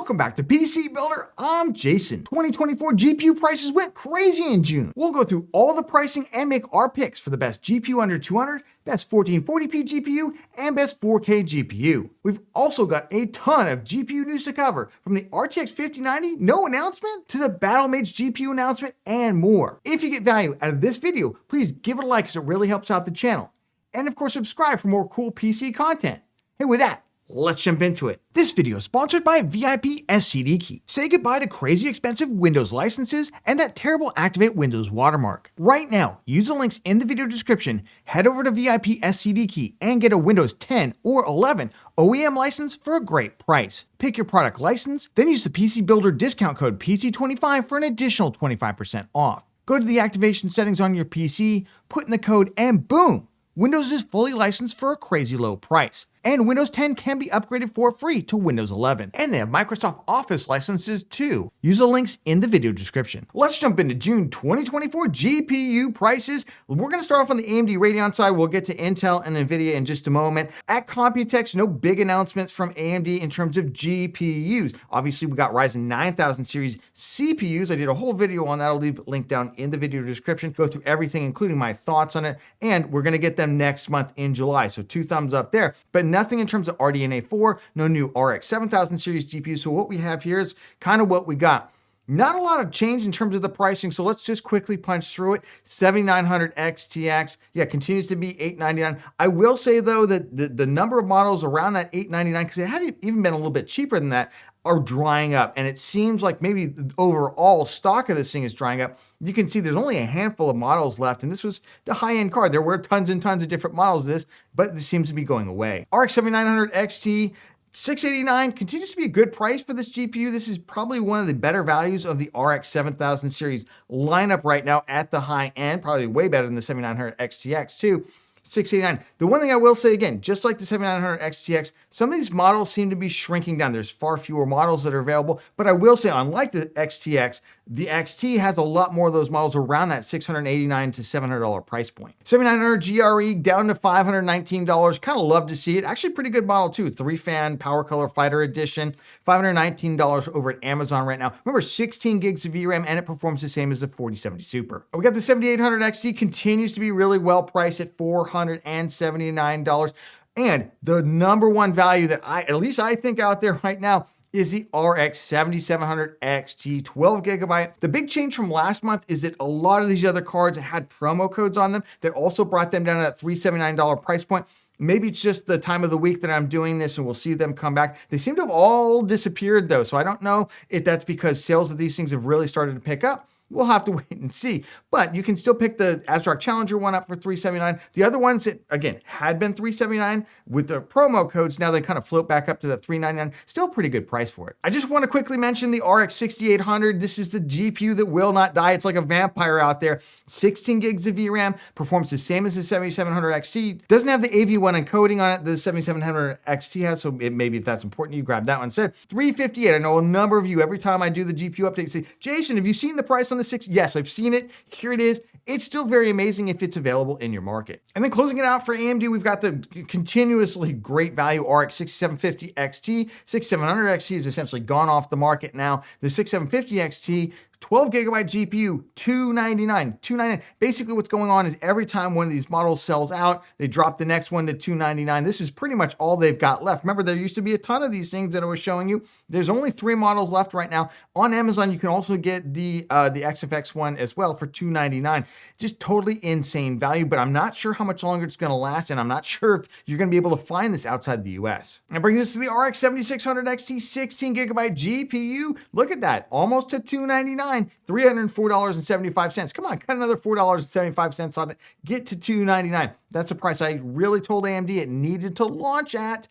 Welcome back to PC Builder. I'm Jason. 2024 GPU prices went crazy in June. We'll go through all the pricing and make our picks for the best GPU under 200, best 1440p GPU, and best 4K GPU. We've also got a ton of GPU news to cover, from the RTX 5090 no announcement to the Battlemage GPU announcement and more. If you get value out of this video, please give it a like because it really helps out the channel. And of course, subscribe for more cool PC content. Hey, with that, let's jump into it. This video is sponsored by VIP SCD Key. Say goodbye to crazy expensive Windows licenses and that terrible Activate Windows watermark. Right now, use the links in the video description, head over to VIP SCD Key and get a Windows 10 or 11 OEM license for a great price. Pick your product license, then use the PC Builder discount code PC25 for an additional 25% off. Go to the activation settings on your PC, put in the code, and boom! Windows is fully licensed for a crazy low price. And Windows 10 can be upgraded for free to Windows 11. And they have Microsoft Office licenses too. Use the links in the video description. Let's jump into June 2024 GPU prices. We're gonna start off on the AMD Radeon side. We'll get to Intel and NVIDIA in just a moment. At Computex, no big announcements from AMD in terms of GPUs. Obviously, we got Ryzen 9000 series CPUs. I did a whole video on that. I'll leave a link down in the video description. Go through everything, including my thoughts on it. And we're gonna get them next month in July. So 2 thumbs up there. But nothing in terms of RDNA 4, no new RX 7000 series GPU. So what we have here is kind of what we got. Not a lot of change in terms of the pricing, so let's just quickly punch through it. 7900 XTX, yeah, continues to be $899. I will say though that the number of models around that $899, because it had even been a little bit cheaper than that, are drying up. And it seems like maybe the overall stock of this thing is drying up. You can see there's only a handful of models left, and this was the high-end card. There were tons and tons of different models of this, but this seems to be going away. RX 7900 XT, $689 continues to be a good price for this GPU. This is probably one of the better values of the RX 7000 series lineup right now at the high end, probably way better than the 7900 XTX too. $689. The one thing I will say again, just like the 7900 XTX, some of these models seem to be shrinking down. There's far fewer models that are available, but I will say, unlike the XTX, the XT has a lot more of those models around that $689 to $700 price point. 7900 GRE down to $519. Kind of love to see it. Actually, pretty good model too. 3-fan Power Color Fighter Edition. $519 over at Amazon right now. Remember, 16 gigs of VRAM, and it performs the same as the 4070 Super. We got the 7800 XT, continues to be really well priced at $479. And the number one value that at least I think out there right now is the RX 7700 XT 12 gigabyte. The big change from last month is that a lot of these other cards had promo codes on them that also brought them down to that $379 price point. Maybe it's just the time of the week that I'm doing this and we'll see them come back. They seem to have all disappeared though. So I don't know if that's because sales of these things have really started to pick up. We'll have to wait and see, but you can still pick the ASRock Challenger one up for $379. The other ones that, again, had been $379 with the promo codes, now they kind of float back up to the $399. Still a pretty good price for it. I just want to quickly mention the RX 6800. This is the GPU that will not die. It's like a vampire out there. 16 gigs of VRAM, performs the same as the 7700 XT. Doesn't have the AV1 encoding on it the 7700 XT has, so maybe if that's important, you grab that one instead. $358. I know a number of you, every time I do the GPU update, say, Jason, have you seen the price on the 6? Yes, I've seen it. Here it is. It's still very amazing if it's available in your market. And then closing it out for AMD, we've got the continuously great value RX 6750 XT. 6700 XT is essentially gone off the market now. The 6750 XT, 12 gigabyte GPU, $299. Basically what's going on is every time one of these models sells out, they drop the next one to $299. This is pretty much all they've got left. Remember, there used to be a ton of these things that I was showing you. There's only 3 models left right now. On Amazon, you can also get the XFX one as well for $299. Just totally insane value, but I'm not sure how much longer it's gonna last, and I'm not sure if you're gonna be able to find this outside the US. And bringing this to the RX 7600 XT 16 gigabyte GPU. Look at that, almost to $299. $304.75. Come on, cut another $4.75 on it. Get to $299. That's the price I really told AMD it needed to launch at.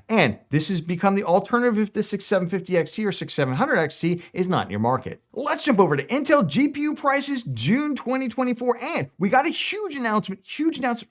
And this has become the alternative if the 6750 XT or 6700 XT is not in your market. Let's jump over to Intel GPU prices June 2024. And we got a huge announcement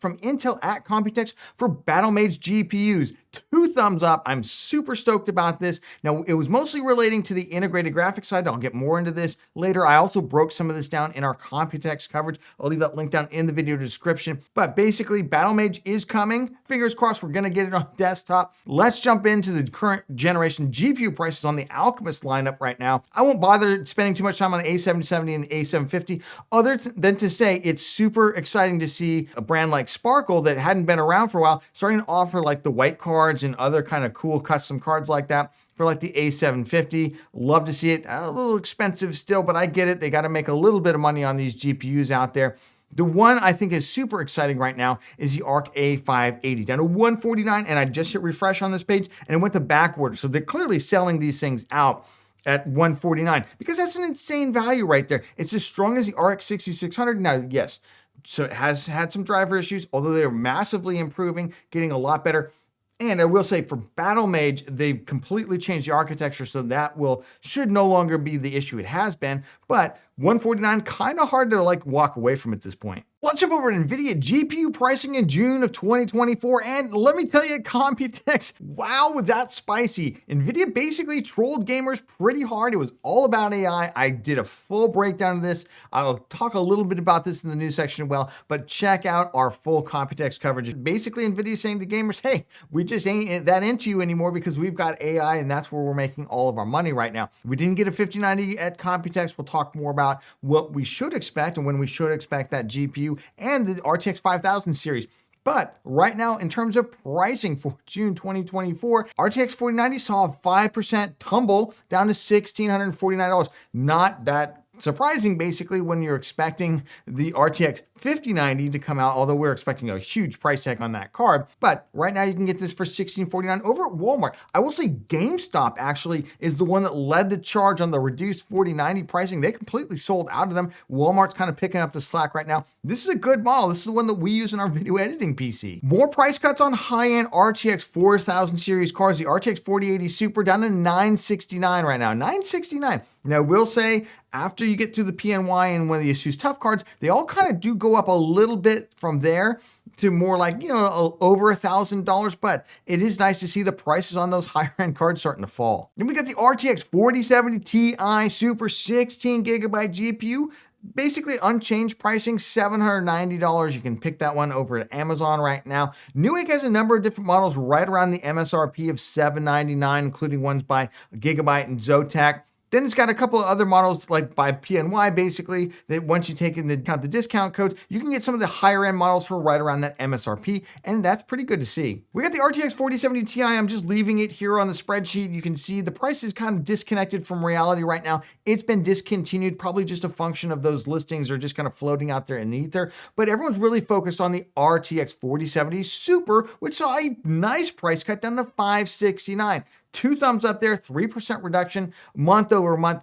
from Intel at Computex for Battlemage GPUs. 2 thumbs up. I'm super stoked about this. Now, it was mostly relating to the integrated graphics side. I'll get more into this later. I also broke some of this down in our Computex coverage. I'll leave that link down in the video description. But basically, Battlemage is coming. Fingers crossed we're going to get it on desktop. Let's jump into the current generation GPU prices on the Alchemist lineup right now. I won't bother spending too much time on the A770 and the A750 other than to say it's super exciting to see a brand like Sparkle that hadn't been around for a while starting to offer like the white cards and other kind of cool custom cards like that for like the A750. Love to see it. A little expensive still, but I get it. They got to make a little bit of money on these GPUs out there. The one I think is super exciting right now is the Arc A580 down to $149, and I just hit refresh on this page and it went to back order. So they're clearly selling these things out at $149 because that's an insane value right there. It's as strong as the RX 6600. Now, yes, so it has had some driver issues, although they are massively improving, getting a lot better. And I will say for Battlemage, they've completely changed the architecture, so that should no longer be the issue it has been. But $149, kind of hard to like walk away from at this point. Let's jump over to NVIDIA GPU pricing in June of 2024. And let me tell you, Computex, wow, was that spicy. NVIDIA basically trolled gamers pretty hard. It was all about AI. I did a full breakdown of this. I'll talk a little bit about this in the news section as well, but check out our full Computex coverage. Basically, NVIDIA saying to gamers, hey, we just ain't that into you anymore because we've got AI and that's where we're making all of our money right now. We didn't get a 5090 at Computex. We'll talk more about what we should expect and when we should expect that GPU and the RTX 5000 series. But right now, in terms of pricing for June 2024, RTX 4090 saw a 5% tumble down to $1,649. Not that surprising, basically, when you're expecting the RTX 5090 to come out, although we're expecting a huge price tag on that card. But right now you can get this for $1,649 over at Walmart. I will say GameStop actually is the one that led the charge on the reduced 4090 pricing. They completely sold out of them. Walmart's kind of picking up the slack right now. This is a good model. This is the one that we use in our video editing PC. More price cuts on high-end RTX 4000 series cards. The RTX 4080 Super down to $969 right now. $969. Now, I will say, after you get to the PNY and one of the Asus Tough cards, they all kind of do go up a little bit from there to more like, over $1,000, but it is nice to see the prices on those higher end cards starting to fall. Then we got the RTX 4070 Ti Super 16 gigabyte GPU. Basically unchanged pricing, $790. You can pick that one over at Amazon right now. Newegg has a number of different models right around the MSRP of $799, including ones by Gigabyte and Zotac. Then it's got a couple of other models like by PNY, basically, that once you take into account the discount codes, you can get some of the higher end models for right around that MSRP, and that's pretty good to see. We got the RTX 4070 Ti. I'm just leaving it here on the spreadsheet. You can see the price is kind of disconnected from reality right now. It's been discontinued, probably just a function of those listings are just kind of floating out there in the ether, but everyone's really focused on the RTX 4070 Super, which saw a nice price cut down to $569. 2 thumbs up there, 3% reduction month over month.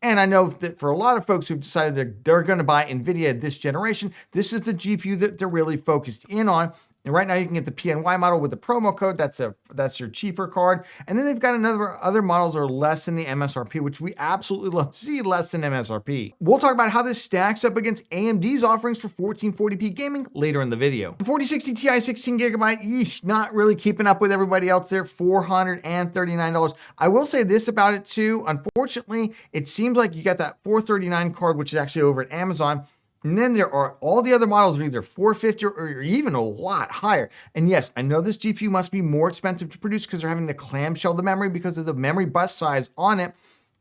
And I know that for a lot of folks who've decided that they're going to buy NVIDIA this generation, this is the GPU that they're really focused in on. And right now you can get the PNY model with the promo code. That's your cheaper card. And then they've got other models are less than the MSRP, which we absolutely love to see less than MSRP. We'll talk about how this stacks up against AMD's offerings for 1440p gaming later in the video. The 4060 Ti 16 gigabyte, not really keeping up with everybody else there, $439. I will say this about it too. Unfortunately, it seems like you got that $439 card, which is actually over at Amazon. And then there are all the other models are either $450 or even a lot higher. And yes, I know this GPU must be more expensive to produce because they're having to clamshell the memory because of the memory bus size on it.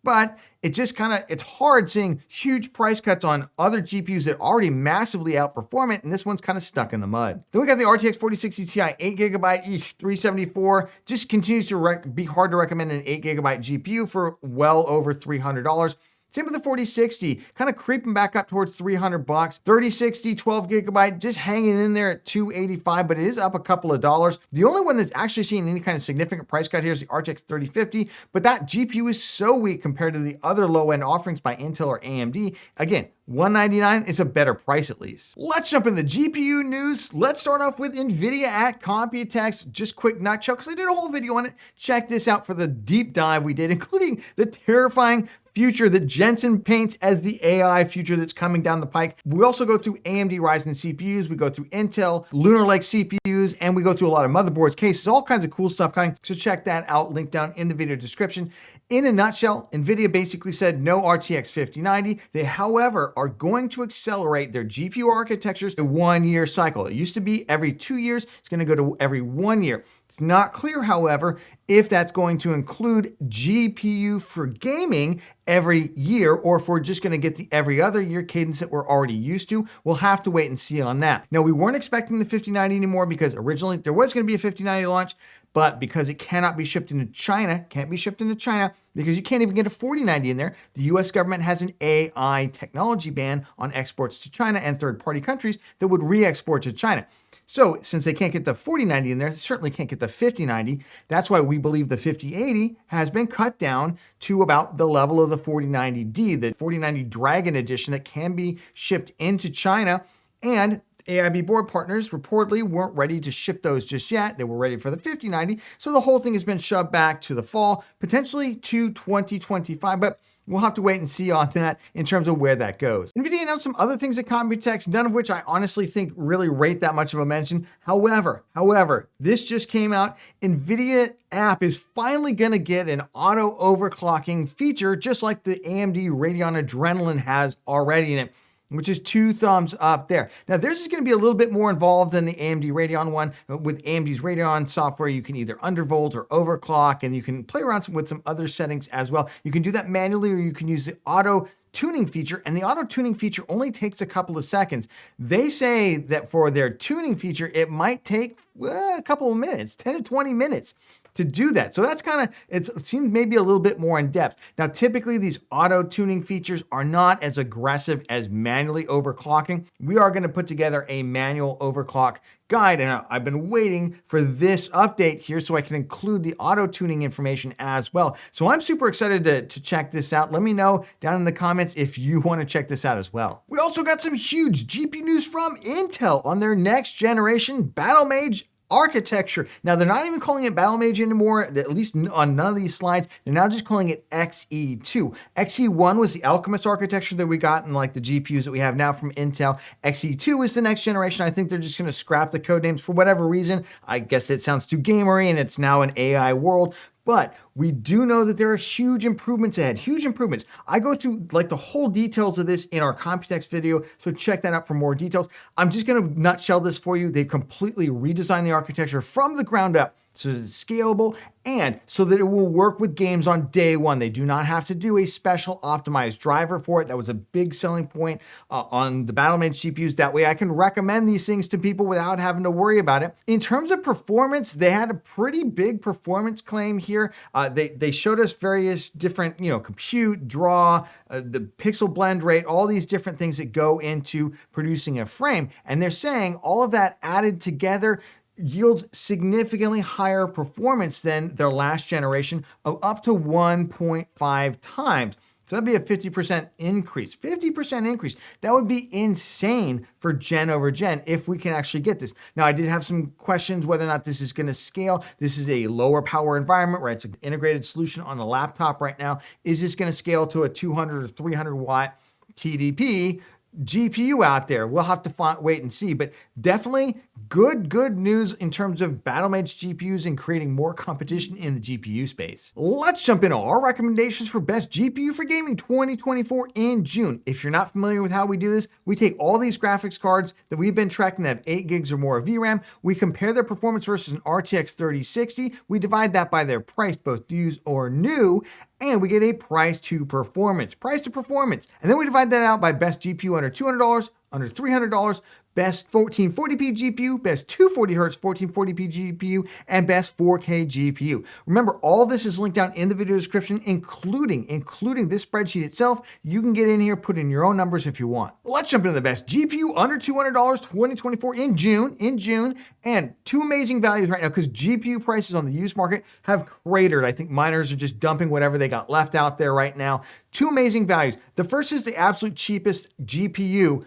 But it just it's hard seeing huge price cuts on other GPUs that already massively outperform it, and this one's kind of stuck in the mud. Then we got the RTX 4060 Ti 8GB, 374. Just continues to be hard to recommend an 8GB GPU for well over $300. Same with the 4060, kind of creeping back up towards $300. 3060, 12 gigabyte, just hanging in there at $285, but it is up a couple of dollars. The only one that's actually seeing any kind of significant price cut here is the RTX 3050, but that GPU is so weak compared to the other low-end offerings by Intel or AMD. Again, $199, it's a better price at least. Let's jump in the GPU news. Let's start off with NVIDIA at Computex. Just quick nutshell, because I did a whole video on it. Check this out for the deep dive we did, including the terrifying future that Jensen paints as the AI future that's coming down the pike. We also go through AMD Ryzen CPUs, we go through Intel Lunar Lake CPUs, and we go through a lot of motherboards, cases, all kinds of cool stuff coming. So check that out, link down in the video description. In a nutshell, NVIDIA basically said no RTX 5090. They, however, are going to accelerate their GPU architectures a 1-year cycle. It used to be every 2 years. It's going to go to every 1 year. It's not clear, however, if that's going to include GPU for gaming every year, or if we're just going to get the every other year cadence that we're already used to. We'll have to wait and see on that. Now, we weren't expecting the 5090 anymore because originally there was going to be a 5090 launch, but because it cannot be shipped into China, because you can't even get a 4090 in there, the US government has an AI technology ban on exports to China and third-party countries that would re-export to China. So since they can't get the 4090 in there, they certainly can't get the 5090. That's why we believe the 5080 has been cut down to about the level of the 4090D, the 4090 Dragon Edition that can be shipped into China. And AIB board partners reportedly weren't ready to ship those just yet. They were ready for the 5090. So the whole thing has been shoved back to the fall, potentially to 2025. But we'll have to wait and see on that in terms of where that goes. NVIDIA announced some other things at Computex, none of which I honestly think really rate that much of a mention. However, this just came out. NVIDIA app is finally going to get an auto overclocking feature, just like the AMD Radeon Adrenaline has already in it, which is 2 thumbs up there. Now, theirs is going to be a little bit more involved than the AMD Radeon one. With AMD's Radeon software, you can either undervolt or overclock, and you can play around with some other settings as well. You can do that manually, or you can use the auto tuning feature, and the auto tuning feature only takes a couple of seconds. They say that for their tuning feature, it might take a couple of minutes, 10 to 20 minutes. To do that. So that's it seems maybe a little bit more in depth. Now, typically these auto tuning features are not as aggressive as manually overclocking. We are going to put together a manual overclock guide, and I've been waiting for this update here so I can include the auto tuning information as well. So I'm super excited to check this out. Let me know down in the comments if you want to check this out as well. We also got some huge GPU news from Intel on their next generation Battlemage architecture. Now, they're not even calling it Battlemage anymore, at least on none of these slides. They're now just calling it XE2. XE1 was the Alchemist architecture that we got in like the GPUs that we have now from Intel. XE2 is the next generation. I think they're just going to scrap the code names for whatever reason. I guess it sounds too gamery and it's now an AI world. But we do know that there are huge improvements ahead, huge improvements. I go through like the whole details of this in our Computex video, so check that out for more details. I'm just gonna nutshell this for you. They completely redesigned the architecture from the ground up so that it's scalable and so that it will work with games on day one. They do not have to do a special optimized driver for it. That was a big selling point on the Battlemage GPUs. That way I can recommend these things to people without having to worry about it. In terms of performance, they had a pretty big performance claim here. They showed us various different, compute, draw, the pixel blend rate, all these different things that go into producing a frame. And they're saying all of that added together yields significantly higher performance than their last generation of up to 1.5 times. So that'd be a 50% increase. 50% increase. That would be insane for gen over gen if we can actually get this. Now, I did have some questions whether or not this is going to scale. This is a lower power environment, right? It's an integrated solution on a laptop right now. Is this going to scale to a 200 or 300 watt TDP GPU out there? We'll have to wait and see, but definitely good news in terms of Battlemage GPUs and creating more competition in the GPU space. Let's jump into our recommendations for best GPU for gaming 2024 in June. If you're not familiar with how we do this, we take all these graphics cards that we've been tracking that have 8 gigs or more of VRAM, we compare their performance versus an RTX 3060, we divide that by their price, both used or new, and we get a price to performance. And then we divide that out by best GPU under $200, under $300, best 1440p GPU, best 240Hz 1440p GPU, and best 4K GPU. Remember, all this is linked down in the video description, including this spreadsheet itself. You can get in here, put in your own numbers if you want. Let's jump into the best GPU under $200 2024 in June, and 2 amazing values right now because GPU prices on the used market have cratered. I think miners are just dumping whatever they got left out there right now. 2 amazing values. The first is the absolute cheapest GPU,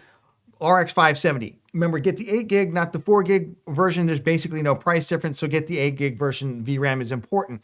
RX 570. Remember, get the 8 gig, not the 4 gig version. There's basically no price difference, so get the 8 gig version. VRAM is important.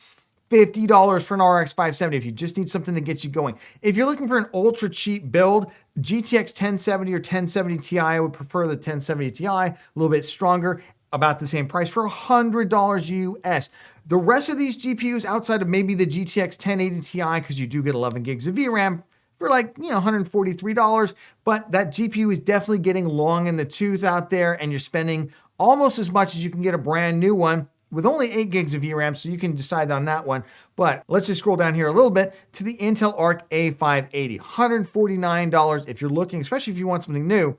$50 for an RX 570 if you just need something to get you going. If you're looking for an ultra cheap build, GTX 1070 or 1070 Ti, I would prefer the 1070 Ti, a little bit stronger, about the same price for $100 US. The rest of these GPUs outside of maybe the GTX 1080 Ti, because you do get 11 gigs of VRAM, for like, $143, but that GPU is definitely getting long in the tooth out there, and you're spending almost as much as you can get a brand new one with only 8 gigs of VRAM, so you can decide on that one. But let's just scroll down here a little bit to the Intel Arc A580, $149 if you're looking, especially if you want something new.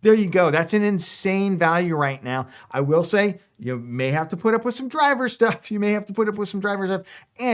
There you go. That's an insane value right now. I will say you may have to put up with some driver stuff. And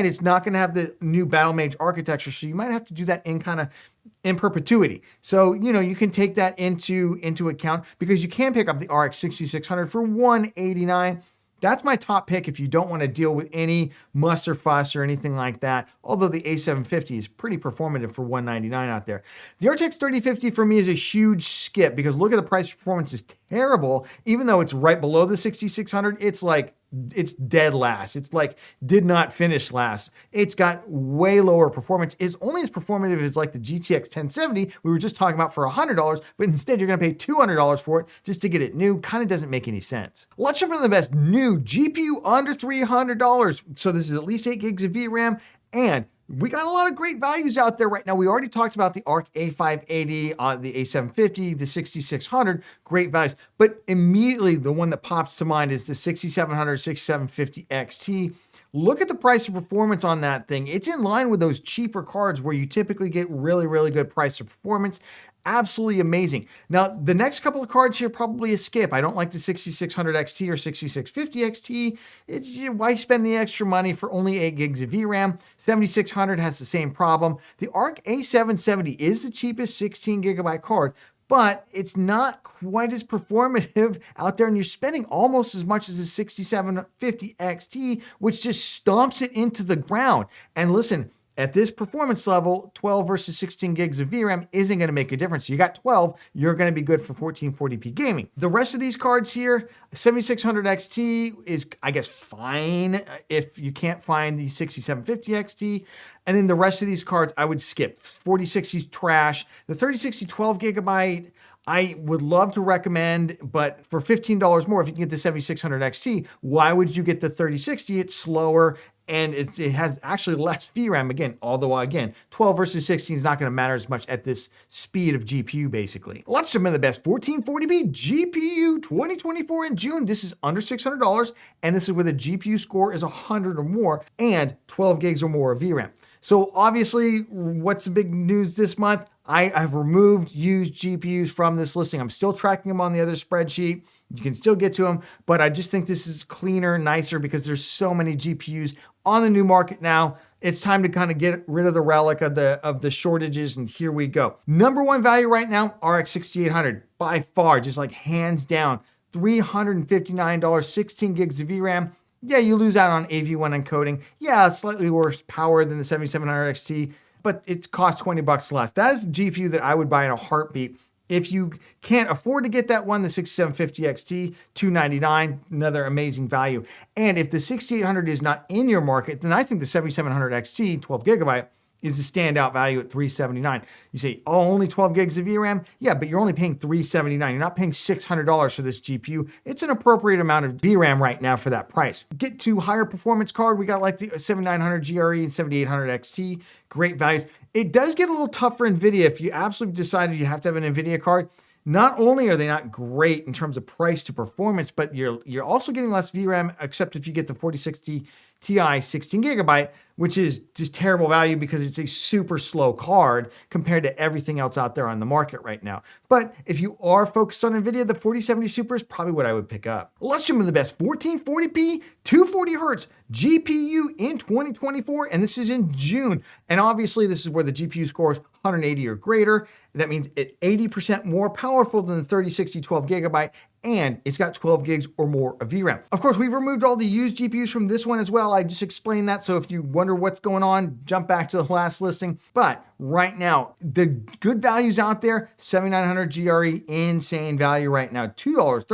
it's not going to have the new Battlemage architecture, so you might have to do that in perpetuity. So, you can take that into account, because you can pick up the RX 6600 for $189. That's my top pick if you don't want to deal with any muss or fuss or anything like that. Although the A750 is pretty performative for $199 out there. The RTX 3050 for me is a huge skip, because look at the price performance is terrible. Even though it's right below the 6600, it's dead last. It's like did not finish last. It's got way lower performance. It's only as performative as like the GTX 1070 we were just talking about for $100, but instead you're going to pay $200 for it just to get it new. Kind of doesn't make any sense. Let's jump into the best new GPU under $300. So this is at least 8 gigs of VRAM, and we got a lot of great values out there right now. We already talked about the Arc A580, the A750, the 6600, great values. But immediately the one that pops to mind is the 6700, 6750 XT. Look at the price of performance on that thing. It's in line with those cheaper cards where you typically get really, really good price of performance. Absolutely amazing. Now, the next couple of cards here probably a skip. I don't like the 6600 XT or 6650 XT. It's why spend the extra money for only 8 gigs of VRAM? 7600 has the same problem. The Arc A770 is the cheapest 16 gigabyte card, but it's not quite as performative out there, and you're spending almost as much as the 6750 XT, which just stomps it into the ground. And listen, at this performance level, 12 versus 16 gigs of VRAM isn't going to make a difference. You got 12, you're going to be good for 1440p gaming. The rest of these cards here, 7600 XT is, I guess, fine if you can't find the 6750 XT. And then the rest of these cards, I would skip. 4060 is trash. The 3060 12 gigabyte, I would love to recommend, but for $15 more, if you can get the 7600 XT, why would you get the 3060? It's slower, and it has actually less VRAM again, although again, 12 versus 16 is not going to matter as much at this speed of GPU basically. Let's jump into the best 1440p GPU 2024 in June. This is under $600, and this is where the GPU score is 100 or more and 12 gigs or more of VRAM. So obviously, what's the big news this month? I have removed used GPUs from this listing. I'm still tracking them on the other spreadsheet. You can still get to them, but I just think this is cleaner, nicer, because there's so many GPUs on the new market now. It's time to kind of get rid of the relic of the shortages, and here we go. Number one value right now, RX 6800, by far, just like hands down, $359, 16 gigs of VRAM. Yeah, you lose out on AV1 encoding. Yeah, it's slightly worse power than the 7700 XT, but it costs $20 less. That is the GPU that I would buy in a heartbeat. If you can't afford to get that one, the 6750 XT, $299, another amazing value. And if the 6800 is not in your market, then I think the 7700 XT, 12 gigabyte, is the standout value at $379. You say, oh, only 12 gigs of VRAM? Yeah, but you're only paying $379. You're not paying $600 for this GPU. It's an appropriate amount of VRAM right now for that price. Get to higher performance card. We got like the 7900 GRE and 7800 XT. Great values. It does get a little tough for NVIDIA if you absolutely decided you have to have an NVIDIA card. Not only are they not great in terms of price to performance, but you're also getting less VRAM, except if you get the 4060 Ti 16 gigabyte, which is just terrible value because it's a super slow card compared to everything else out there on the market right now. But if you are focused on NVIDIA, the 4070 Super is probably what I would pick up. Let's jump into the best 1440p, 240 hertz GPU in 2024, and this is in June. And obviously this is where the GPU score is 180 or greater. That means it's 80% more powerful than the 3060 12 gigabyte, and it's got 12 gigs or more of VRAM. Of course, we've removed all the used GPUs from this one as well. I just explained that, so if you wonder what's going on, jump back to the last listing. But right now, the good values out there, 7900 GRE, insane value right now, $2,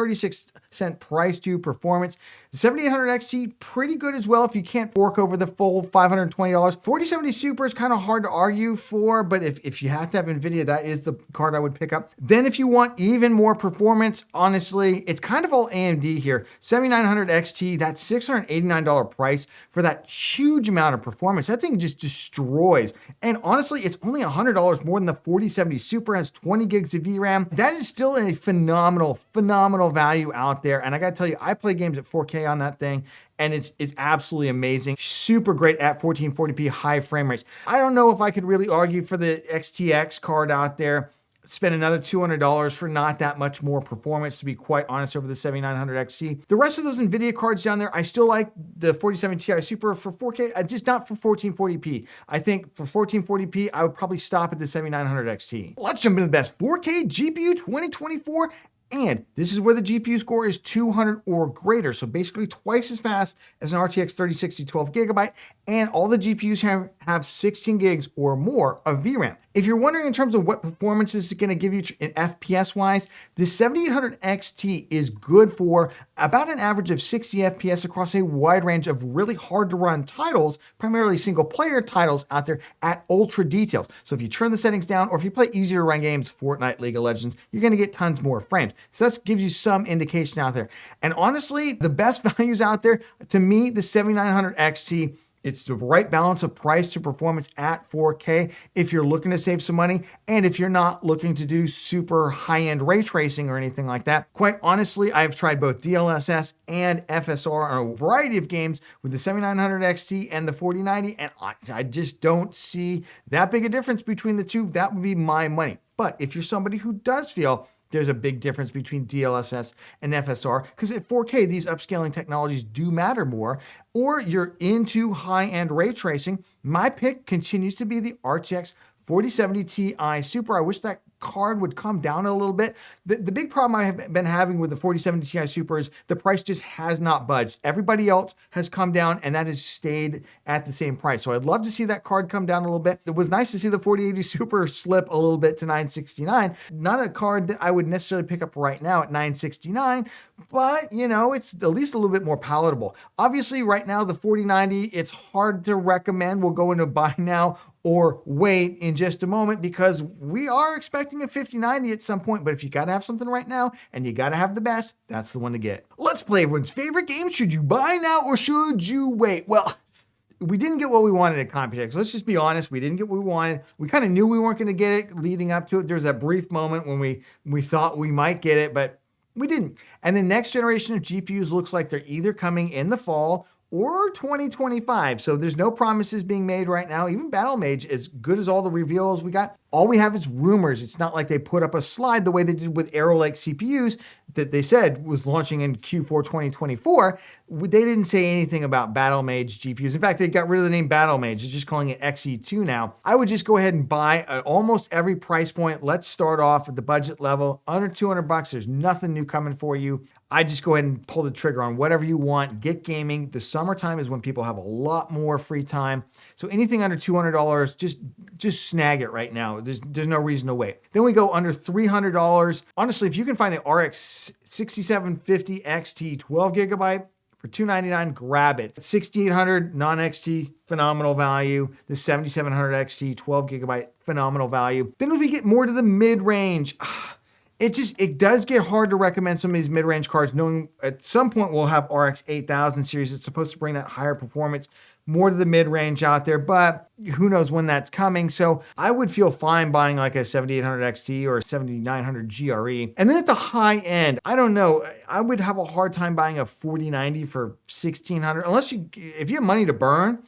100% price to performance. The 7800 XT, pretty good as well if you can't fork over the full $520. 4070 Super is kind of hard to argue for, but if you have to have NVIDIA, that is the card I would pick up. Then if you want even more performance, honestly, it's kind of all AMD here. 7900 XT, that $689 price for that huge amount of performance. That thing just destroys. And honestly, it's only $100 more than the 4070 Super, has 20 gigs of VRAM. That is still a phenomenal value out there. And I gotta tell you, I play games at 4K on that thing, and it's absolutely amazing. Super great at 1440p high frame rates. I don't know if I could really argue for the XTX card out there. Spend another $200 for not that much more performance, to be quite honest, over the 7900 XT. The rest of those NVIDIA cards down there, I still like the 4070 Ti Super for 4K, just not for 1440p. I think for 1440p, I would probably stop at the 7900 XT. Let's jump into the best 4K GPU 2024. And this is where the GPU score is 200 or greater. So basically twice as fast as an RTX 3060 12GB. And all the GPUs have 16 gigs or more of VRAM. If you're wondering in terms of what performance is going to give you in FPS wise, the 7800 XT is good for about an average of 60 FPS across a wide range of really hard to run titles, primarily single player titles out there at ultra details. So if you turn the settings down, or if you play easier to run games, Fortnite, League of Legends, you're going to get tons more frames. So that gives you some indication out there. And honestly, the best values out there, to me, the 7900 XT, it's the right balance of price to performance at 4K if you're looking to save some money, and if you're not looking to do super high-end ray tracing or anything like that. Quite honestly, I've tried both DLSS and FSR on a variety of games with the 7900 XT and the 4090, and I just don't see that big a difference between the two. That would be my money. But if you're somebody who does feel there's a big difference between DLSS and FSR, because at 4K, these upscaling technologies do matter more, or you're into high-end ray tracing, my pick continues to be the RTX 4070 Ti Super. I wish that card would come down a little bit. The big problem I have been having with the 4070 Ti Super is the price just has not budged. Everybody else has come down, and that has stayed at the same price. So I'd love to see that card come down a little bit. It was nice to see the 4080 Super slip a little bit to $969. Not a card that I would necessarily pick up right now at $969, but you know, it's at least a little bit more palatable. Obviously, right now, the 4090, it's hard to recommend. We'll go into buy now or wait in just a moment, because we are expecting a 5090 at some point. But if you got to have something right now and you got to have the best, that's the one to get. Let's play everyone's favorite game. Should you buy now or should you wait? Well, we didn't get what we wanted at Computex. Let's just be honest. We didn't get what we wanted. We kind of knew we weren't going to get it leading up to it. There was that brief moment when we thought we might get it, but we didn't. And the next generation of GPUs looks like they're either coming in the fall or 2025. So there's no promises being made right now. Even Battlemage, as good as all the reveals we got, all we have is rumors. It's not like they put up a slide the way they did with Arrow Lake CPUs that they said was launching in Q4 2024. They didn't say anything about Battlemage GPUs. In fact, they got rid of the name Battlemage. They're just calling it XE2 now. I would just go ahead and buy at almost every price point. Let's start off at the budget level. Under $200, there's nothing new coming for you. I just go ahead and pull the trigger on whatever you want. Get gaming. The summertime is when people have a lot more free time. So anything under $200, just snag it right now. There's no reason to wait. Then we go under $300. Honestly, if you can find the RX 6750 XT 12GB for $299, grab it. 6800 non-XT, phenomenal value. The 7700 XT 12GB, phenomenal value. Then as we get more to the mid-range, it does get hard to recommend some of these mid-range cards, knowing at some point we'll have RX 8000 series. It's supposed to bring that higher performance more to the mid-range out there, but who knows when that's coming. So I would feel fine buying like a 7800 XT or a 7900 GRE. And then at the high end, I don't know, I would have a hard time buying a 4090 for $1,600, if you have money to burn.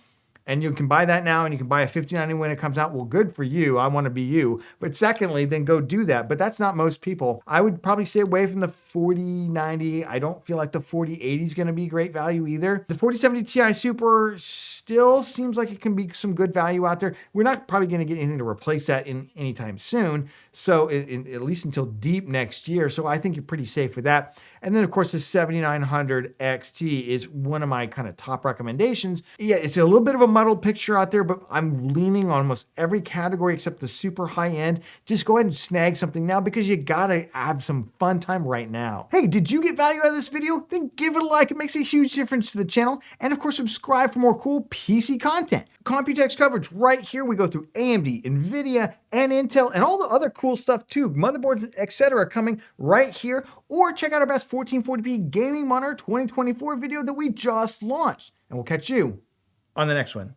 And you can buy that now, and you can buy a 5090 when it comes out. Well, good for you. I want to be you. But secondly, then go do that. But that's not most people. I would probably stay away from the 4090. I don't feel like the 4080 is going to be great value either. The 4070 Ti Super still seems like it can be some good value out there. We're not probably going to get anything to replace that in anytime soon. So at least until deep next year. So I think you're pretty safe with that. And then of course the 7900 XT is one of my kind of top recommendations. Yeah, it's a little bit of a muddled picture out there, but I'm leaning on almost every category except the super high end. Just go ahead and snag something now because you gotta have some fun time right now. Hey, did you get value out of this video? Then give it a like. It makes a huge difference to the channel. And of course, subscribe for more cool PC content. Computex coverage right here. We go through AMD, NVIDIA, and Intel, and all the other cool stuff too. Motherboards, etc. coming right here. Or check out our best 1440p gaming monitor 2024 video that we just launched. And we'll catch you on the next one.